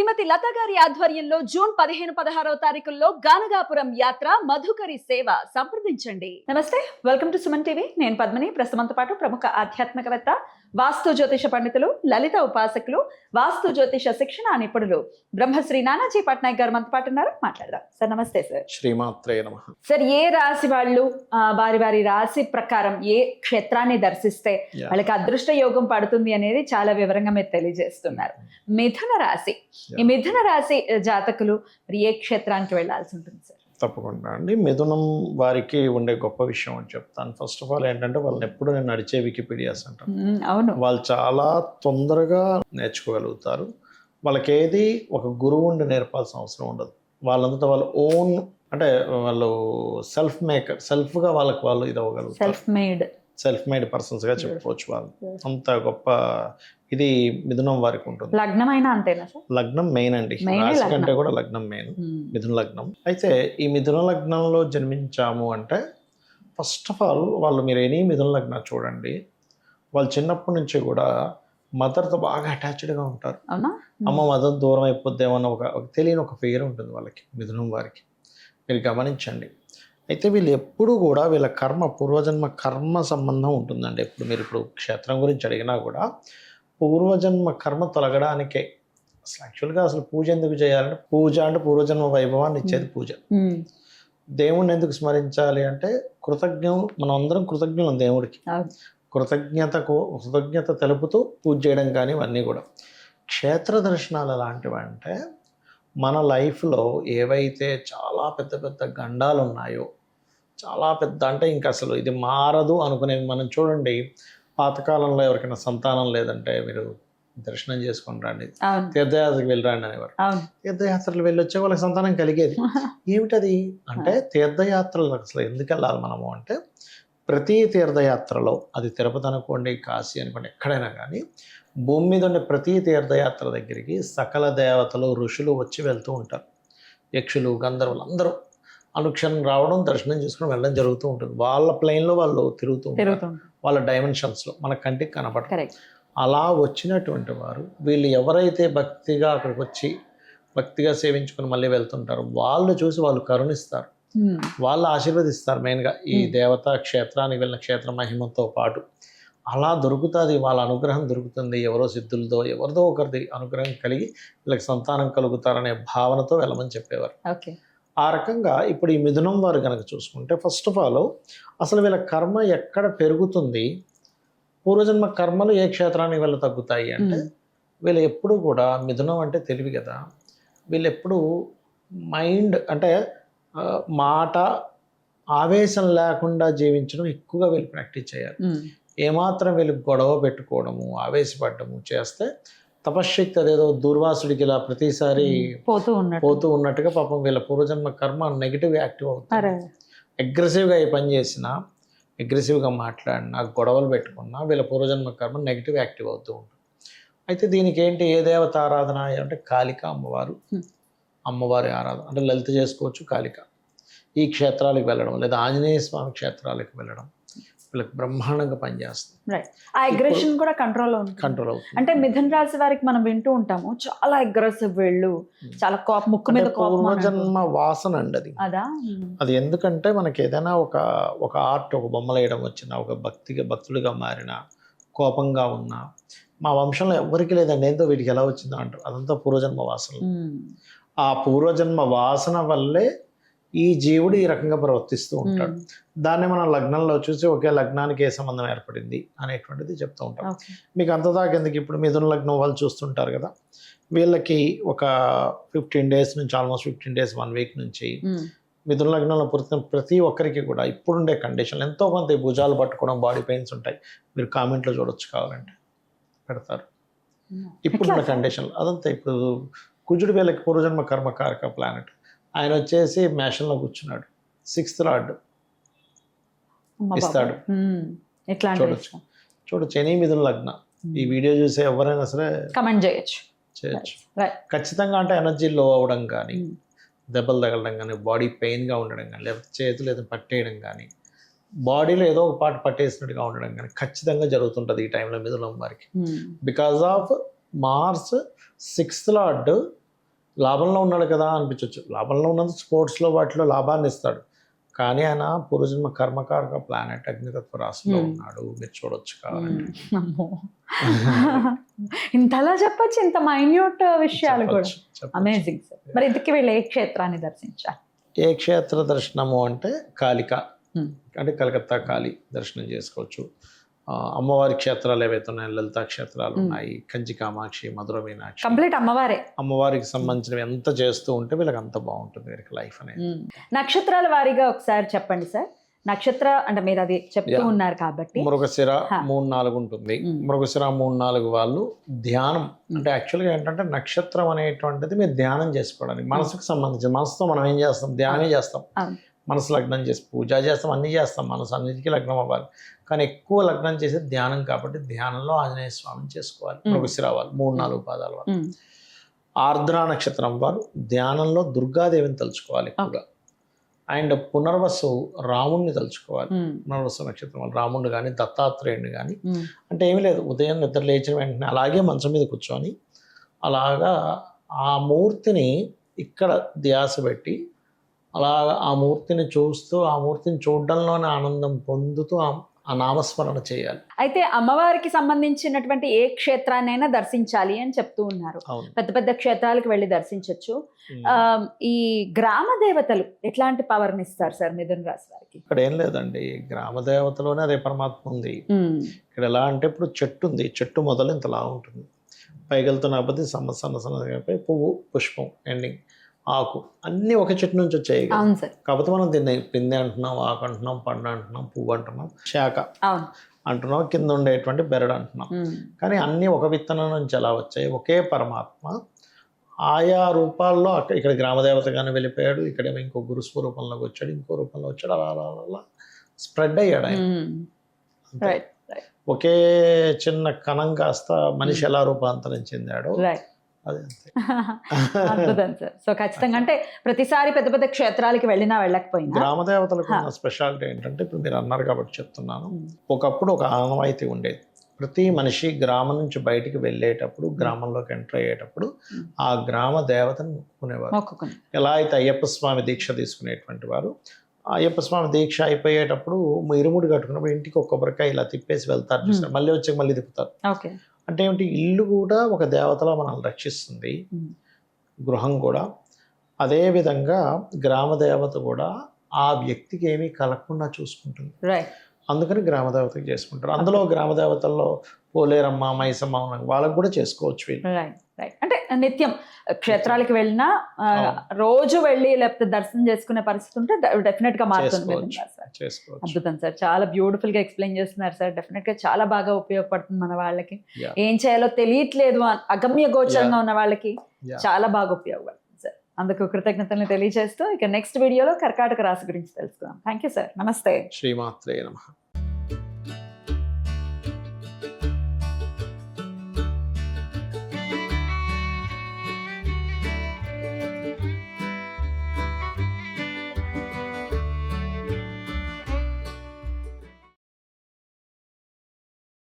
శ్రీమతి లత గారి ఆధ్వర్యంలో జూన్ 15-16 తారీఖుల్లో గానగాపురం యాత్ర మధుకరి సేవ సంప్రదించండి. నమస్తే, వెల్కమ్ టు సుమన్ టీవీ. నేను పద్మిని. ప్రస్తుతంతో పాటు ప్రముఖ ఆధ్యాత్మికవేత్త, వాస్తు జ్యోతిష పండితులు, లలిత ఉపాసకులు, వాస్తు జ్యోతిష శిక్షణ నిపుణులు బ్రహ్మశ్రీ నానాజీ పట్నాయక్ గారు మనతో పాటు ఉన్నారు. మాట్లాడదాం. సార్ నమస్తే. సార్ శ్రీమాత్రే నమః. సార్, ఏ రాశి వాళ్ళు వారి వారి రాశి ప్రకారం ఏ క్షేత్రాన్ని దర్శిస్తే వాళ్ళకి అదృష్ట యోగం పడుతుంది అనేది చాలా వివరంగా మీరు తెలియజేస్తున్నారు. మిథున రాశి, ఈ మిథున రాశి జాతకులు మరి ఏ క్షేత్రానికి వెళ్లాల్సి ఉంటుంది సార్? తప్పకుండా అండి. మిథునం వారికి ఉండే గొప్ప విషయం అని చెప్తాను. ఫస్ట్ ఆఫ్ ఆల్ ఏంటంటే వాళ్ళని ఎప్పుడు నేను నడిచే వికీపీడియాస్ అంటాను. అవును, వాళ్ళు చాలా తొందరగా నేర్చుకోగలుగుతారు. వాళ్ళకి ఏది ఒక గురువు ఉండి నేర్పాల్సిన అవసరం ఉండదు. వాళ్ళంతా వాళ్ళ ఓన్, అంటే వాళ్ళు సెల్ఫ్గా వాళ్ళకి వాళ్ళు ఇది అవ్వగలుగుతారు. సెల్ఫ్ మేడ్ పర్సన్స్గా చెప్పుకోవచ్చు. వాళ్ళు అంత గొప్ప ఇది మిథునం వారికి ఉంటుంది. లగ్నం అయినా అంతేనా సార్? లగ్నం మెయిన్ అండి. రాశి కంటే కూడా లగ్నం మెయిన్. మిథున లగ్నం. అయితే ఈ మిథున లగ్నంలో జన్మించాము అంటే ఫస్ట్ ఆఫ్ ఆల్ వాళ్ళు, మీరు ఎనీ మిథున లగ్నం చూడండి, వాళ్ళు చిన్నప్పటి నుంచి కూడా మదర్తో బాగా అటాచ్డ్గా ఉంటారు. అమ్మ మదర్ దూరం అయిపోద్దేమన్న ఒక తెలియని ఒక ఫియర్ ఉంటుంది వాళ్ళకి, మిథునం వారికి. మీరు గమనించండి. అయితే వీళ్ళు ఎప్పుడు కూడా వీళ్ళ పూర్వజన్మ కర్మ సంబంధం ఉంటుందండి. ఇప్పుడు క్షేత్రం గురించి అడిగినా కూడా పూర్వజన్మ కర్మ తొలగడానికే. యాక్చువల్గా అసలు పూజ ఎందుకు చేయాలంటే, పూజ అంటే పూర్వజన్మ వైభవాన్ని ఇచ్చేది పూజ. దేవుణ్ణి ఎందుకు స్మరించాలి అంటే మనం అందరం కృతజ్ఞులం దేవుడికి. కృతజ్ఞత తెలుపుతూ పూజ చేయడం కానీ ఇవన్నీ కూడా. క్షేత్ర దర్శనాలు ఎలాంటివి అంటే, మన లైఫ్లో ఏవైతే చాలా పెద్ద పెద్ద గండాలు ఉన్నాయో, చాలా పెద్ద, అంటే ఇంకా అసలు ఇది మారదు అనుకునేవి మనం చూడండి. పాతకాలంలో ఎవరికైనా సంతానం లేదంటే మీరు దర్శనం చేసుకుని రండి, తీర్థయాత్రకి వెళ్ళి రండి అనేవారు. తీర్థయాత్రలు వెళ్ళి వచ్చే వాళ్ళకి సంతానం కలిగేది. ఏమిటది అంటే, తీర్థయాత్రలు అసలు ఎందుకు వెళ్ళాలి మనము అంటే, ప్రతి తీర్థయాత్రలో, అది తిరుపతి అనుకోండి, కాశీ అనుకోండి, ఎక్కడైనా కానీ భూమి మీద ఉండే ప్రతి తీర్థయాత్ర దగ్గరికి సకల దేవతలు, ఋషులు వచ్చి వెళ్తూ ఉంటారు. యక్షులు, గంధర్వులు అందరూ అనుక్షణం రావడం, దర్శనం చేసుకుని వెళ్ళడం జరుగుతూ ఉంటుంది. వాళ్ళ ప్లేన్లో వాళ్ళు తిరుగుతూ ఉంటారు, వాళ్ళ డైమెన్షన్స్లో మన కంటికి కనపడతారు. అలా వచ్చినటువంటి వారు, వీళ్ళు ఎవరైతే భక్తిగా అక్కడికి వచ్చి భక్తిగా సేవించుకుని మళ్ళీ వెళ్తుంటారో వాళ్ళు చూసి వాళ్ళు కరుణిస్తారు, వాళ్ళు ఆశీర్వదిస్తారు. మెయిన్గా ఈ దేవతా క్షేత్రానికి వెళ్ళిన క్షేత్ర మహిమతో పాటు అలా దొరుకుతుంది, వాళ్ళ అనుగ్రహం దొరుకుతుంది. ఎవరో సిద్ధులతో ఎవరిదో ఒకరిది అనుగ్రహం కలిగి వీళ్ళకి సంతానం కలుగుతారనే భావనతో వెళ్ళమని చెప్పేవారు. ఆ రకంగా ఇప్పుడు ఈ మిథునం వారు కనుక చూసుకుంటే, ఫస్ట్ ఆఫ్ ఆల్ అసలు వీళ్ళ కర్మ ఎక్కడ పెరుగుతుంది, పూర్వజన్మ కర్మలు ఏ క్షేత్రానికి వెళ్ళి తగ్గుతాయి అంటే, వీళ్ళు ఎప్పుడు కూడా, మిథునం అంటే తెలివి కదా, వీళ్ళు ఎప్పుడు మైండ్ అంటే మాట ఆవేశం లేకుండా జీవించడం ఎక్కువగా వీళ్ళు ప్రాక్టీస్ చేయాలి. ఏమాత్రం వీళ్ళు గొడవ పెట్టుకోవడము, ఆవేశపడము చేస్తే తపశ్శక్తి అదేదో దుర్వాసుడికి ఇలా ప్రతిసారి పోతూ ఉన్నట్టుగా పాపం వీళ్ళ పూర్వజన్మ కర్మ నెగిటివ్ యాక్టివ్ అవుతుంది. అగ్రెసివ్గా ఏ పని చేసినా, అగ్రెసివ్గా మాట్లాడినా, గొడవలు పెట్టుకున్నా వీళ్ళ పూర్వజన్మ కర్మ నెగిటివ్ యాక్టివ్ అవుతూ ఉంటుంది. అయితే దీనికి ఏంటి, ఏ దేవత ఆరాధన అంటే కాళిక అమ్మవారి ఆరాధన. అంటే లలిత చేసుకోవచ్చు, కాళిక. ఈ క్షేత్రాలకు వెళ్ళడం, లేదా ఆంజనేయ స్వామి క్షేత్రాలకు వెళ్ళడం వీళ్ళకి బ్రహ్మాండంగా పనిచేస్తుంది. ఆ అగ్రెషన్ కూడా కంట్రోల్ అవుతుంది. అంటే మిథున రాశి వారికి మనం వింటూ ఉంటాము, చాలా అగ్రెసివ్ వీళ్ళు, చాలా ముక్కు మీద పూర్వజన్మ వాసన అండి అది. ఎందుకంటే మనకి ఏదైనా ఒక ఆర్ట్, ఒక బొమ్మలు వేయడం వచ్చినా, ఒక భక్తుడిగా మారిన, కోపంగా ఉన్నా, మా వంశంలో ఎవరికి లేదండి, ఏంటో వీటికి ఎలా వచ్చిందో అంటారు. అదంతా పూర్వజన్మ వాసన. ఆ పూర్వజన్మ వాసన వల్లే ఈ జీవుడు ఈ రకంగా ప్రవర్తిస్తూ ఉంటాడు. దాన్ని మనం లగ్నంలో చూసి ఒకే లగ్నానికి ఏ సంబంధం ఏర్పడింది అనేటువంటిది చెప్తూ ఉంటాం. మీకు అంతదాకా ఎందుకు, ఇప్పుడు మిథున లగ్నం వాళ్ళు చూస్తుంటారు కదా, వీళ్ళకి ఒక 15 days నుంచి, ఆల్మోస్ట్ 15 days 1 week నుంచి మిథున లగ్నంలో పుట్టిన ప్రతి ఒక్కరికి కూడా ఇప్పుడుండే కండిషన్లు ఎంతో కొంత భుజాలు పట్టుకోవడం, బాడీ పెయిన్స్ ఉంటాయి. మీరు కామెంట్లో చూడొచ్చు, కావాలంటే పెడతారు. ఇప్పుడున్న కండిషన్లు అదంతా. ఇప్పుడు కుజుడు వీళ్ళకి పూర్వజన్మ కర్మకారక ప్లానెట్, ఆయన వచ్చేసి మేషంలో కూర్చున్నాడు, 6th లార్డ్ ఇస్తాడు. చూడొచ్చు ఎనీ మిథున లగ్న ఈ వీడియో చూసే ఎవరైనా సరే కమెంట్ చేయొచ్చు. ఖచ్చితంగా. అంటే ఎనర్జీ లో అవ్వడం కానీ, దెబ్బలు తగలడం కానీ, బాడీ పెయిన్గా ఉండడం కానీ, లేకపోతే చేతులు ఏదో పట్టేయడం కానీ, బాడీలో ఏదో ఒక పార్ట్ పట్టేసినట్టుగా ఉండడం కానీ ఖచ్చితంగా జరుగుతుంటుంది ఈ టైంలో మిథునం వారికి. Because of Mars 6th lord లాభంలో ఉన్నాడు కదా అనిపించవచ్చు. లాభంలో ఉన్నది స్పోర్ట్స్లో వాటిలో లాభాన్ని ఇస్తాడు. కానీ ఆయన పూర్వజన్మ కర్మకారక ప్లానెట్ అగ్నితత్వ రాశిలో ఉన్నాడు. మీరు చూడొచ్చు కావాలంటే. అమ్మో. ఇంతలా చెప్పచ్చు, ఇంత మైన్యూట్ విషయాలు కూడా. చెప్పొచ్చు. Amazing sir. మరి ఇంతకీ వీళ్ళు ఏ క్షేత్రాన్ని దర్శించాలి? ఏ క్షేత్ర దర్శనము అంటే కాళిక, అంటే కలకత్తా కాళీ దర్శనం చేసుకోవచ్చు. అమ్మవారి క్షేత్రాలు ఏవైతే ఉన్నాయో లలితా క్షేత్రాలు ఉన్నాయి, కంచి కామాక్షి, మధుర మీనాక్షి, కంప్లీట్ అమ్మవారే. అమ్మవారికి సంబంధించినవి ఎంత చేస్తూ ఉంటే వీళ్ళకి అంత బాగుంటుంది వీరికి లైఫ్ అనేది. నక్షత్రాల వారీగా ఒకసారి చెప్పండి సార్. నక్షత్ర అంటే మీరు అది చెప్తూ ఉన్నారు కాబట్టి మృగశిర 3-4 ఉంటుంది. మృగశిర 3-4 వాళ్ళు ధ్యానం అంటే యాక్చువల్గా ఏంటంటే నక్షత్రం అనేటువంటిది మీరు ధ్యానం చేసుకోవడానికి మనసుకు సంబంధించి, మనసుతో మనం ఏం చేస్తాం, ధ్యానమే చేస్తాం. మనసు లగ్నం చేసి పూజ చేస్తాం, అన్నీ చేస్తాం, మనసు అన్నిటికీ లగ్నం అవ్వాలి. కానీ ఎక్కువ లగ్నం చేసి ధ్యానం కాబట్టి ధ్యానంలో ఆంజనేయ స్వామిని చేసుకోవాలి. మృగశిర వాళ్ళు 3-4 పాదాల వాళ్ళు. ఆర్ద్ర నక్షత్రం వారు ధ్యానంలో దుర్గాదేవిని తలుచుకోవాలి ఎక్కువగా. అండ్ పునర్వసు రాముణ్ణి తలుచుకోవాలి. పునర్వసు నక్షత్రం వాళ్ళు రాముడు కానీ దత్తాత్రేయుడిని కానీ, అంటే ఏమీ లేదు, ఉదయం నిద్ర లేచిన వెంటనే అలాగే మంచం మీద కూర్చొని అలాగా ఆ మూర్తిని ఇక్కడ ధ్యాస పెట్టి అలాగా ఆ మూర్తిని చూస్తూ ఆ మూర్తిని చూడడంలోనే ఆనందం పొందుతూ ఆ నామస్మరణ చేయాలి. అయితే అమ్మవారికి సంబంధించినటువంటి ఏ క్షేత్రాన్నైనా దర్శించాలి అని చెప్తూ ఉన్నారు. పెద్ద పెద్ద క్షేత్రాలకు వెళ్ళి దర్శించవచ్చు. ఈ గ్రామ దేవతలు ఎట్లాంటి పవర్ని ఇస్తారు సార్ మిథున రాశి వారికి? ఇక్కడ ఏం లేదండి, గ్రామ దేవతలోనే అదే పరమాత్మ ఉంది. ఇక్కడ ఎలా అంటే ఇప్పుడు చెట్టు ఉంది, చెట్టు మొదలు ఇంతలా ఉంటుంది, పైగలుతున్న అబ్బది సన్న పువ్వు, పుష్పం, ఎండింగ్, ఆకు అన్నీ ఒక చెట్టు నుంచి వచ్చాయి. కాకపోతే మనం దీన్ని పిందె అంటున్నాం, ఆకు అంటున్నాం, పండు అంటున్నాం, పువ్వు అంటున్నాం, శాఖ అంటున్నాం, కింద ఉండేటువంటి బెరడు అంటున్నాం. కానీ అన్నీ ఒక విత్తనం నుంచి ఎలా వచ్చాయి? ఒకే పరమాత్మ ఆయా రూపాల్లో ఇక్కడ గ్రామదేవతగానే వెళ్ళిపోయాడు, ఇక్కడేమో ఇంకో గురు స్వరూపంలోకి వచ్చాడు, ఇంకో రూపంలో వచ్చాడు, అలా స్ప్రెడ్ అయ్యాడు ఆయన. ఒకే చిన్న కణం కాస్త మనిషి ఎలా రూపాంతరం చెందాడో అదే. అద్భుతం సార్. సో ఖచ్చితంగా అంటే ప్రతిసారి పెద్ద పెద్ద క్షేత్రాలకి వెళ్ళినా వెళ్ళకపోయినా గ్రామదేవతలకు ఉన్న స్పెషాలిటీ ఏంటంటే, ఇప్పుడు మీరు అన్నారు కాబట్టి చెప్తున్నాను, ఒకప్పుడు ఒక ఆనవాయితీ ఉండేది. ప్రతి మనిషి గ్రామం నుంచి బయటికి వెళ్ళేటప్పుడు, గ్రామంలోకి ఎంటర్ అయ్యేటప్పుడు ఆ గ్రామ దేవతను మొక్కుకునేవారు. ఎలా అయితే అయ్యప్ప స్వామి దీక్ష తీసుకునేటువంటి వారు అయ్యప్ప స్వామి దీక్ష అయిపోయేటప్పుడు ఇరుముడి కట్టుకున్నప్పుడు ఇంటికి ఒక కొబ్బరికాయ ఇలా తిప్పేసి వెళ్తారు చూసారు, మళ్ళీ వచ్చి మళ్ళీ తిప్పుతారు. అంటే ఏమిటి, ఇల్లు కూడా ఒక దేవతలా మనల్ని రక్షిస్తుంది, గృహం కూడా. అదేవిధంగా గ్రామ దేవత కూడా ఆ వ్యక్తికి ఏమీ కలగకుండా చూసుకుంటుంది. అందుకని గ్రామదేవతకి చేసుకుంటారు. అందులో గ్రామదేవతల్లో పోలేరమ్మ, మైసమ్మ వాళ్ళకి కూడా చేసుకోవచ్చు వీళ్ళు. అంటే నిత్యం క్షేత్రాలకు వెళ్ళినా రోజు వెళ్ళి లేకపోతే దర్శనం చేసుకునే పరిస్థితి ఉంటే డెఫినెట్ గా మారుతుంది. అద్భుతం సార్, చాలా బ్యూటిఫుల్ గా ఎక్స్ప్లెయిన్ చేస్తున్నారు సార్. డెఫినెట్ గా చాలా బాగా ఉపయోగపడుతుంది మన వాళ్ళకి. ఏం చేయాలో తెలియట్లేదు, అగమ్య గోచరంగా ఉన్న వాళ్ళకి చాలా బాగా ఉపయోగపడుతుంది సార్. అందుకు కృతజ్ఞతలు తెలియజేస్తూ ఇక నెక్స్ట్ వీడియోలో కర్కాటక రాశి గురించి తెలుసుకుందాం. Thank you sir. నమస్తే. శ్రీమాత్రే నమః.